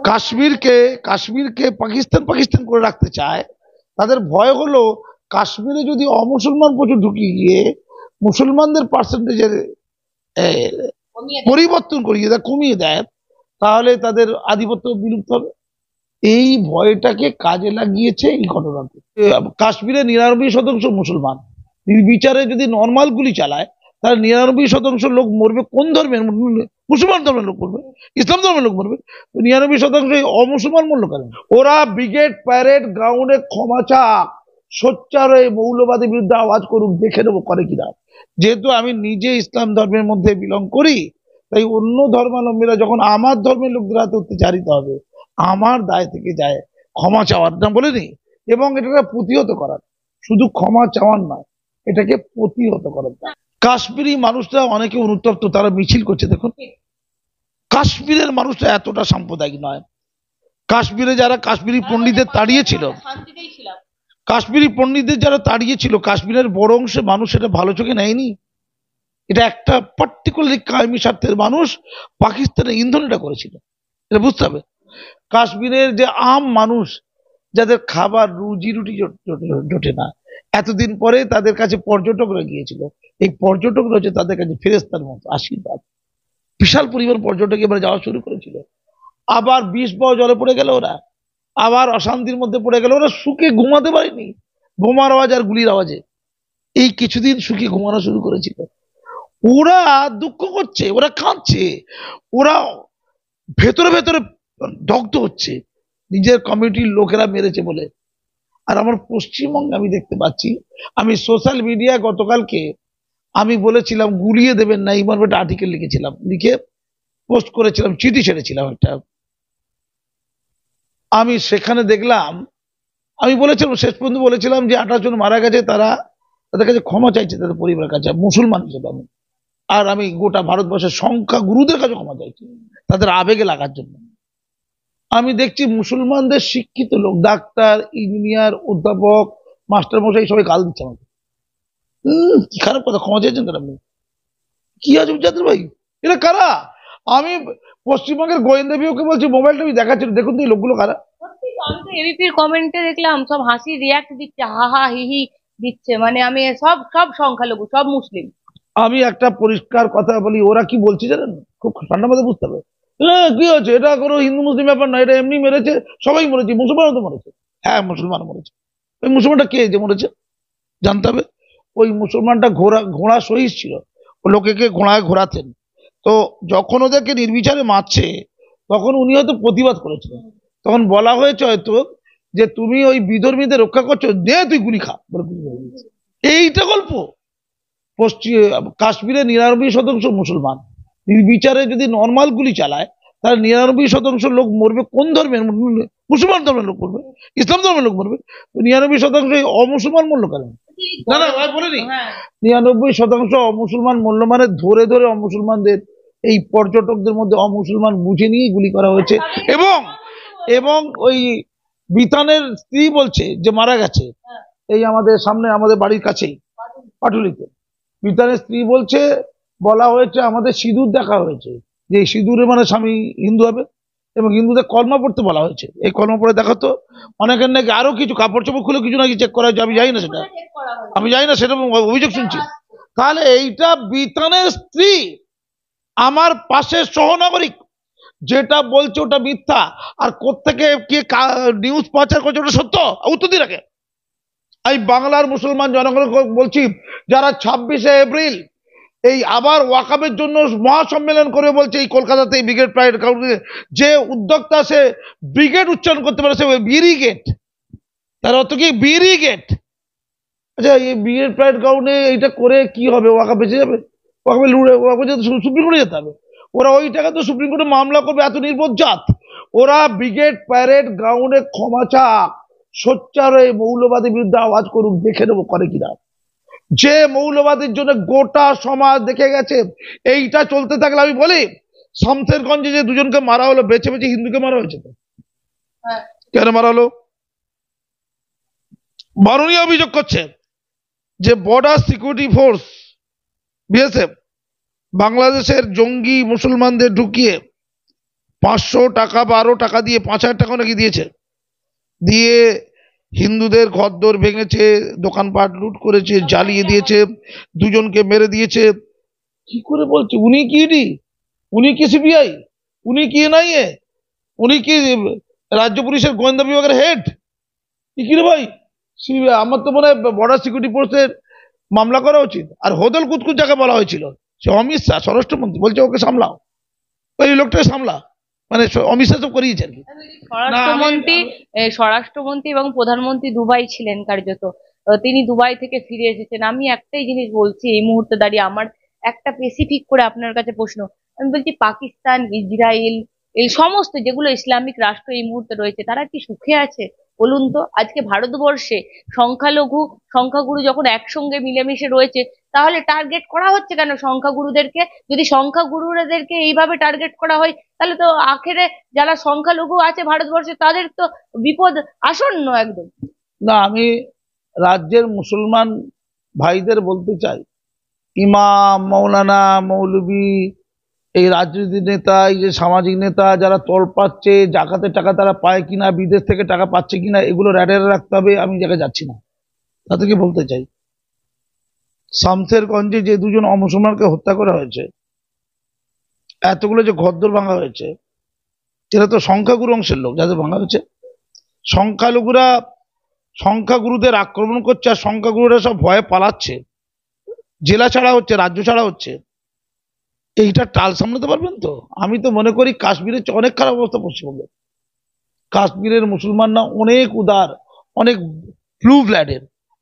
কাশ্মীরকে কাশ্মীরকে পাকিস্তান পাকিস্তান করে রাখতে চায়। তাদের ভয় হলো কাশ্মীরে যদি অমুসলমান প্রচুর ঢুকিয়ে গিয়ে মুসলমানদের পার্সেন্টেজের পরিবর্তন করিয়ে দেয়, কমিয়ে দেয়, তাহলে তাদের আধিপত্য বিলুপ্ত হবে। এই ভয়টাকে কাজে লাগিয়েছে এই ঘটনাতে। কাশ্মীরে 99% মুসলমান, বিচারে যদি নর্মাল গুলি চালায় তাহলে 99% লোক মরবে। কোন ধর্মের? মুসলমান ধর্মের লোক মরবে, ইসলাম ধর্মের লোক মরবে। 99% অমুসলমান মরল কেন? ওরা ব্রিগেড প্যারেড গ্রাউন্ডে ক্ষমা চাক, সোচ্চার হয়ে মৌলবাদের বিরুদ্ধে আওয়াজ করুক, দেখে নেবো করে কিনা। যেহেতু আমি নিজে ইসলাম ধর্মের মধ্যে বিলং করি, তাই অন্য ধর্মাবলম্বীরা যখন আমার ধর্মের লোকদের হাতে অত্যাচারিত হবে, আমার দায় থেকে যায় ক্ষমা চাওয়ার, না বলেনি, এবং এটাকে প্রতিহত করার। শুধু ক্ষমা চাওয়ার নয়, এটাকে প্রতিহত করার। কাশ্মীরি মানুষরা অনেকে অনুতপ্ত, তারা মিছিল করছে। দেখুন, কাশ্মীরের মানুষরা এতটা সাম্প্রদায়িক নয়। কাশ্মীরে যারা কাশ্মীরি পণ্ডিতদের তাড়িয়েছিল, কাশ্মীরি পণ্ডিতদের যারা তাড়িয়েছিল, কাশ্মীরের বড় অংশে মানুষ এটা ভালো চোখে নেয়নি। এটা একটা পার্টিকুলারলি কায়েমি স্বার্থের মানুষ পাকিস্তানের ইন্ধন এটা করেছিল, এটা বুঝতে হবে। কাশ্মীরের যে আম মানুষ, যাদের খাবার রুজি রুটি জোটে না, এতদিন পরে তাদের কাছে পর্যটকরা গিয়েছিল। এই পর্যটকরা হচ্ছে তাদের কাছে ফেরেশতার মতো আশীর্বাদ। বিশাল পরিমাণ পর্যটক এবার যাওয়া শুরু করেছিল। আবার 20 পাও জলে পড়ে গেল ওরা, আবার অশান্তির মধ্যে পড়ে গেল। ওরা সুখে ঘুমাতে পারেনি, বোমার আওয়াজ আর গুলির আওয়াজে। এই কিছুদিন সুখে ঘুমানো শুরু করেছিল। ওরা দুঃখ করছে, ওরা কাঁদছে, ওরা ভেতরে ভেতরে দগ্ধ হচ্ছে নিজের কমিউনিটির লোকেরা মেরেছে বলে। আর আমার পশ্চিমবঙ্গে আমি দেখতে পাচ্ছি, আমি সোশ্যাল মিডিয়া গতকালকে আমি বলেছিলাম গুলিয়ে দেবেন না, এই মর্মে একটা আর্টিকেল লিখেছিলাম, লিখে পোস্ট করেছিলাম, চিঠি ছেড়েছিলাম একটা। আমি সেখানে দেখলাম, আমি বলেছিলাম, শেষ পর্যন্ত বলেছিলাম যে 28 জন মারা গেছে, তারা তাদের কাছে ক্ষমা চাইছে, তাদের পরিবারের কাছে, মুসলমান হিসেবে আমি। আর আমি গোটা ভারতবর্ষের সংখ্যা গুরুদের কাছে ক্ষমা চাইছি তাদের আবেগে লাগার জন্য। আমি দেখছি মুসলমানদের শিক্ষিত লোক, ডাক্তার, ইঞ্জিনিয়ার, অধ্যাপক, মাস্টার মশাই সবাই গাল দিচ্ছে আমাকে। কি খারাপ কথা, ক্ষমা চাইছেন কেন আপনি? কি আছে জাতির ভাই, এরা কারা? আমি পশ্চিমবঙ্গের গোয়েন্দা বিভাগকে বলছি, মোবাইলটা আমি দেখাচ্ছি, দেখুন তো এই লোকগুলো কারা। আমি তো এবিপির কমেন্টে দেখলাম সব হাসি রিয়াক্ট দিচ্ছে, হা হা হি হি দিচ্ছে, মানে আমি সব সব সংখ্যালঘু, সব মুসলিম। আমি একটা পরিষ্কার কথা বলি, ওরা কি বলছে জানেন? খুব ঠান্ডা মাথায় বুঝতে হবে। কি হচ্ছে, এটা কোনো হিন্দু মুসলিম ব্যাপার না, এটা এমনি মেরেছে, সবাই মরেছে, মুসলমানও তো মরেছে। হ্যাঁ, মুসলমান মরেছে। ওই মুসলমানটা কে যে মরেছে জানতে হবে। ওই মুসলমানটা ঘোড়া সহিস ছিল, লোকেকে ঘোড়ায় ঘোরাতেন। তো যখন ওদেরকে নির্বিচারে মারছে, তখন উনি হয়তো প্রতিবাদ করেছিলেন। তখন বলা হয়েছে হয়তো যে তুমি ওই বিধর্মীদের রক্ষা করছো, নে তুই গুলি খা। এইটা গল্প। কাশ্মীরে 99% মুসলমান, নির্বিচারে যদি নর্মাল গুলি চালায় তাহলে 99% লোক মরবে। কোন ধর্মের? মুসলমান ধর্মের লোক মরবে, ইসলাম ধর্মের লোক মরবে। 99% অমুসলমান মরল কেন? না না ভাই বলিনি, 99% অমুসলমান মরল মানে ধরে ধরে অমুসলমানদের, এই পর্যটকদের মধ্যে অমুসলমান বুঝে নিয়ে গুলি করা হয়েছে। এবং এবং ওই বিতানের স্ত্রী বলছে যে মারা গেছে, এই আমাদের সামনে, আমাদের বাড়ির কাছেই পাটুলিতে। বিতানের স্ত্রী বলছে, বলা হয়েছে আমাদের সিঁদুর দেখা হয়েছে, যে সিঁদুরে মানে স্বামী হিন্দু হবে, এবং হিন্দুদের কলমা পড়তে বলা হয়েছে। এই কলমা পড়ে দেখাতো। অনেকের নাকি আরো কিছু কাপড় চোপড় খুলে কিছু নাকি চেক করা হয়েছে, আমি জানি না সেটা, আমি জানি না, সেটা অভিযোগ শুনছি। তাহলে এইটা বিতানের স্ত্রী, আমার পাশের সহনাগরিক, যেটা বলছে ওটা মিথ্যা, আর কোত্থেকে কে নিউজ প্রচার করছে ওটা সত্য, উত্তর দিয়ে রাখে। এই বাংলার মুসলমান জনগণ বলছি, যারা 26শে এপ্রিল এই আবার ওয়াকাবের জন্য মহাসম্মেলন করে বলছে, এই কলকাতাতে এই ব্রিগেড প্রাইড যে উদ্যোক্তা, সে ব্রিগেড উচ্চারণ করতে পারে, সে ব্রিগেড, তার অর্থ কি? ব্রিগেড। আচ্ছা, এই ব্রিগেড প্রাইড গ্রাউন্ডে এইটা করে কি হবে? ওয়াকাব বেঁচে যাবে? ওয়াকাবে সুপ্রিম কোর্টে যেতে হবে। ওরা ওই টাকা তো সুপ্রিম কোর্টে মামলা করবে, এত নির্বোধজাত। ওরা ব্রিগেড প্যারেড গ্রাউন্ডে ক্ষমা চাক, সোচ্চার হয়ে মৌলবাদের বিরুদ্ধে আওয়াজ করুক, দেখে নেবো করে কিনা। যে মৌলবাদের জন্য গোটা সমাজ দেখে গেছে, এইটা চলতে থাকলে, আমি বলি শামসেরগঞ্জে যে দুজনকে মারা হলো, বেছে বেছে হিন্দুকে মারা হয়েছে। কেন মারা হলো? মাননীয় অভিযোগ করছে যে বর্ডার সিকিউরিটি ফোর্স বিএসএফ বাংলাদেশের জঙ্গি মুসলমানদের ঢুকিয়ে 500 টাকা 12 টাকা দিয়ে 5,000 টাকা নাকি দিয়েছে, দিয়ে হিন্দুদের ঘরদোর ভেঙেছে, দোকানপাট লুট করেছে, জ্বালিয়ে দিয়েছে, দুজনকে মেরে দিয়েছে। কি করে বলছে উনি কি ইডি, উনি কি সিবিআই, উনি কি এনআইএ, উনি কি রাজ্য পুলিশের গোয়েন্দা বিভাগের হেড? কি রে ভাই, আমার তো মনে হয় বর্ডার সিকিউরিটি ফোর্সের মামলা করা উচিত। আর হোদল কুতকুত যাকে বলা হয়েছিল, সে অমিত শাহ স্বরাষ্ট্রমন্ত্রী, বলছে ওকে সামলাও, ওই লোকটাকে সামলা, মানে অমিত শাহ সব করিয়েছে আর কি। স্বরাষ্ট্রমন্ত্রী এবং প্রধানমন্ত্রী দুবাই ছিলেন কার্যত। তিনি দুবাই থেকে ফিরে এসেছেন। আমি একটাই জিনিস বলছি এই মুহূর্তে দাঁড়িয়ে, আমার একটা স্পেসিফিক করে আপনার কাছে প্রশ্ন। আমি বলছি পাকিস্তান, ইসরায়েল, এই সমস্ত যেগুলো ইসলামিক রাষ্ট্র এই মুহূর্তে রয়েছে, তারা কি সুখে আছে বলুন তো? আজকে ভারতবর্ষে সংখ্যালঘু সংখ্যাগুরু যখন একসঙ্গে মিলেমিশে রয়েছে, তাহলে টার্গেট করা হচ্ছে কেন সংখ্যাগুরুদেরকে? যদি সংখ্যাগুরুদেরকে এইভাবে টার্গেট করা হয়, তাহলে তো আখেরে যারা সংখ্যালঘু আছে ভারতবর্ষে তাদের তো বিপদ আসন্ন একদম। না, আমি রাজ্যের মুসলমান ভাইদের বলতে চাই, ইমাম, মৌলানা, মৌলবি, এই রাজনীতি নেতা, এই যে সামাজিক নেতা যারা তল পাচ্ছে, জাকাতের টাকা তারা পায় কিনা, বিদেশ থেকে টাকা পাচ্ছে কিনা, এগুলো র্যাডারে রাখতে হবে। আমি জায়গায় যাচ্ছি না, তাদেরকে বলতে চাই, শামসেরগঞ্জে যে দুজন অমুসলমানকে হত্যা করা হয়েছে, এতগুলো যে ঘরদোর ভাঙা হয়েছে, এরা তো সংখ্যাগুরু অংশের লোক যাদের ভাঙা হয়েছে। সংখ্যালঘুরা সংখ্যাগুরুদের আক্রমণ করছে, আর সংখ্যাগুরুরা সব ভয়ে পালাচ্ছে, জেলা ছাড়া হচ্ছে, রাজ্য ছাড়া হচ্ছে। এইটা টাল সামলাতে পারবেন তো? আমি তো মনে করি কাশ্মীরের অনেক খারাপ অবস্থা পশ্চিমবঙ্গে। কাশ্মীরের মুসলমানরা অনেক উদার, অনেক ব্লু ব্লাডের,